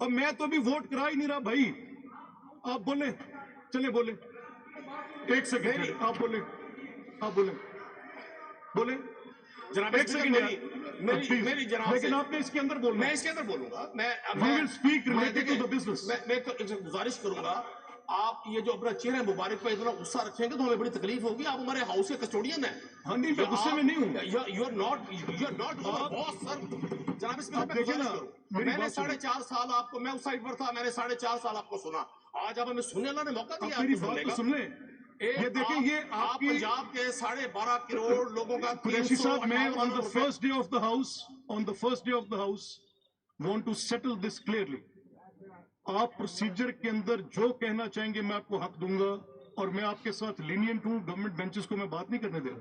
اب میں تو ابھی ووٹ کرا ہی نہیں رہا بھائی. آپ بولیں, چلیں بولیں, ایک سیکنڈ آپ بولیں, آپ بولیں, بولیں جناب ایک سیکنڈ. میری جناب لیکن آپ نے اس کے اندر بولنا. میں اس کے اندر بولوں گا. میں گزارش کروں گا, آپ یہ جو اپنا چہرہ مبارک پہ اتنا غصہ رکھیں گے تو ہمیں بڑی تکلیف ہوگی. آپ ہمارے ہاؤس کے کسٹوڈین ہیں. ہاں نہیں, میں غصے میں نہیں ہوں. یو آر ناٹ باس سر. جناب اس میں گزارش کروں, میں نے 4.5 سال آپ کو, میں اس سائڈ پر تھا, میں نے 4.5 سال آپ کو سنا. آج آپ ہمیں سننے, اللہ نے موقع دیا میری بات تو سن لیں. یہ دیکھیں, یہ آپ پنجاب کے 12.5 کروڑ لوگوں کا قریشی صاحب, میں on the first day of the house want to settle this clearly. آپ پروسیجر کے اندر جو کہنا چاہیں گے میں آپ کو حق دوں گا, اور میں آپ کے ساتھ لینینٹ ہوں. گورنمنٹ بینچز کو میں بات نہیں کرنے دے رہا.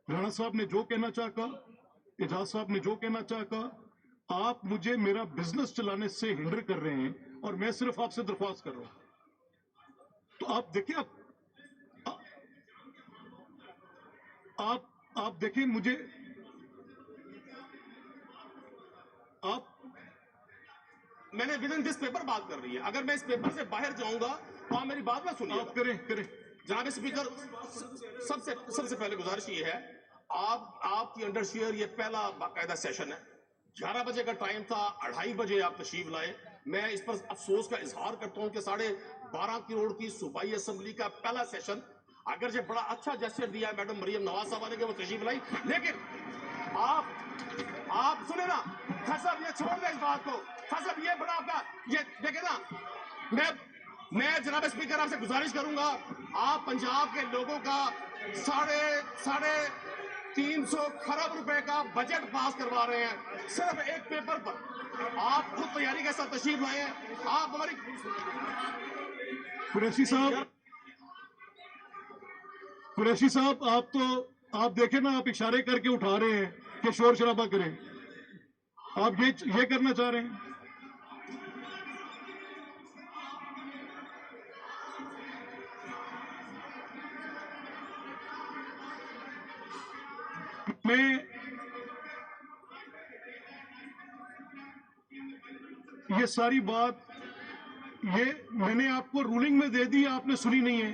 رانا صاحب نے جو کہنا چاہا, اعجاز صاحب نے جو کہنا چاہا, آپ مجھے میرا بزنس چلانے سے ہنڈر کر رہے ہیں, اور میں صرف آپ سے درخواست کر رہا ہوں. تو آپ دیکھیں, آپ دیکھیں مجھے, میں نے ودن دس پیپر بات کر رہی ہے. اگر میں اس پیپر سے باہر جاؤں گا تو آپ میری بات نہ سنیے. آپ کریں. جناب اسپیکر, سب سے پہلے گزارش یہ ہے, آپ کی انڈر شیئر یہ پہلا باقاعدہ سیشن ہے. 11 بجے کا ٹائم تھا, 2:30 بجے آپ تشریف لائے. میں اس پر افسوس کا اظہار کرتا ہوں کہ 12.5 کروڑ کی صوبائی اسمبلی کا پہلا سیشن, اگرچہ بڑا اچھا جیسچر دیا ہے میڈم مریم نواز صاحبہ نے کہ وہ تشریف لائی, لیکن آپ سنیں نا صاحب, یہ چھوڑ دیں اس بات کو. صاحب یہ بڑا آپ کا, یہ دیکھیں نا, میں جناب اسپیکر آپ سے گزارش کروں گا, آپ پنجاب کے لوگوں کا 350 کھرب روپے کا بجٹ پاس کروا رہے ہیں صرف ایک پیپر پر. آپ خود تیاری کے ساتھ تشریف لائے ہیں. آپ ہماری قریشی صاحب, آپ دیکھیں نا, آپ اشارے کر کے اٹھا رہے ہیں کہ شور شرابہ کریں. آپ یہ کرنا چاہ رہے ہیں. یہ ساری بات میں نے آپ کو رولنگ میں دے دی, آپ نے سنی نہیں ہے.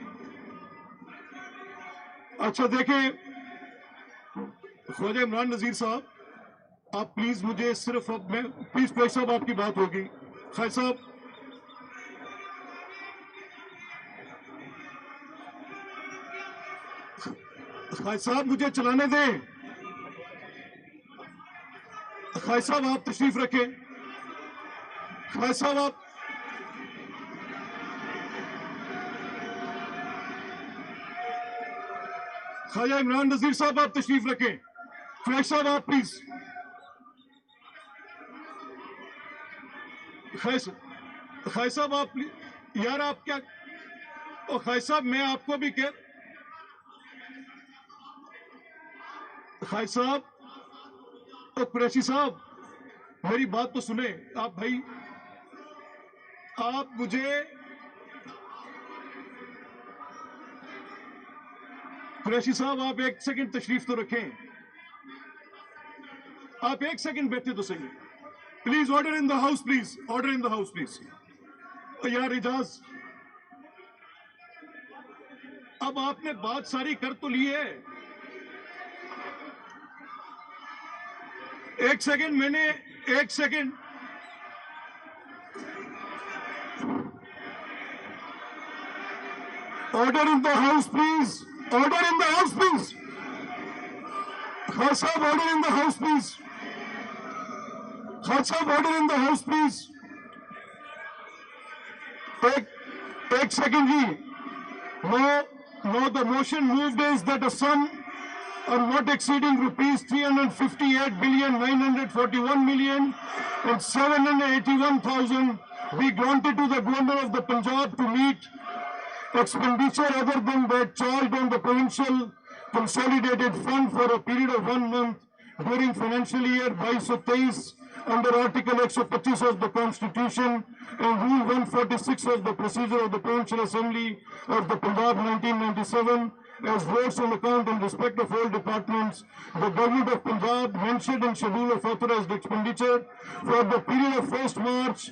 اچھا دیکھیں خواجہ عمران نذیر صاحب, آپ پلیز مجھے صرف, پلیز فیض صاحب آپ کی بات ہوگی. فیض صاحب مجھے چلانے دیں. فیض صاحب آپ تشریف رکھیں. فیض صاحب آپ, خواجہ عمران نذیر صاحب آپ تشریف رکھیں. فیض صاحب آپ پلیز. فیض صاحب آپ یار, آپ کیا, فیض صاحب میں آپ کو بھی فیض صاحب, قریشی صاحب میری بات تو سنیں. آپ بھائی, آپ مجھے, قریشی صاحب آپ ایک سیکنڈ تشریف تو رکھیں. آپ ایک سیکنڈ بیٹھے تو صحیح. Please order in the house, please order in the house please. یار اعجاز, اب آپ نے بات ساری کر تو لی ہے. ایک سیکنڈ, میں نے ایک second, order in the house please, order in the house please. Khan صاحب order in the house please. Khan صاحب order in the house please. ایک سیکنڈ جی. No, the motion moved is that a sum of not exceeding rupees 358,941,781,000 be granted to the governor of the Punjab to meet expenditure other than that charged on the provincial consolidated fund for a period of 1 month during financial year 22-23 under Article 125 of the Constitution and Rule 146 of the Procedure of the Provincial Assembly of the Punjab 1997 as votes on account in respect of all departments. The Government of Punjab mentioned in schedule of authorized expenditure for the period of 1st March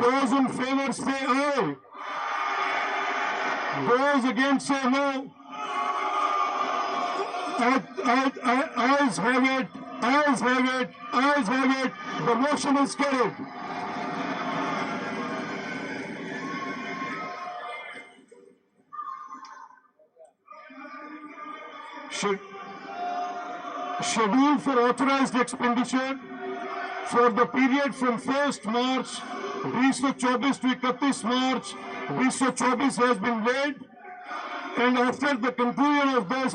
Those in favor say aye. Those against say no. Ayes have it. Ayes have it. Ayes have it. The motion is carried. Schedule for authorized expenditure for the period from 1st March 2024 to 31 March 2024 has been laid, and after the conclusion of this,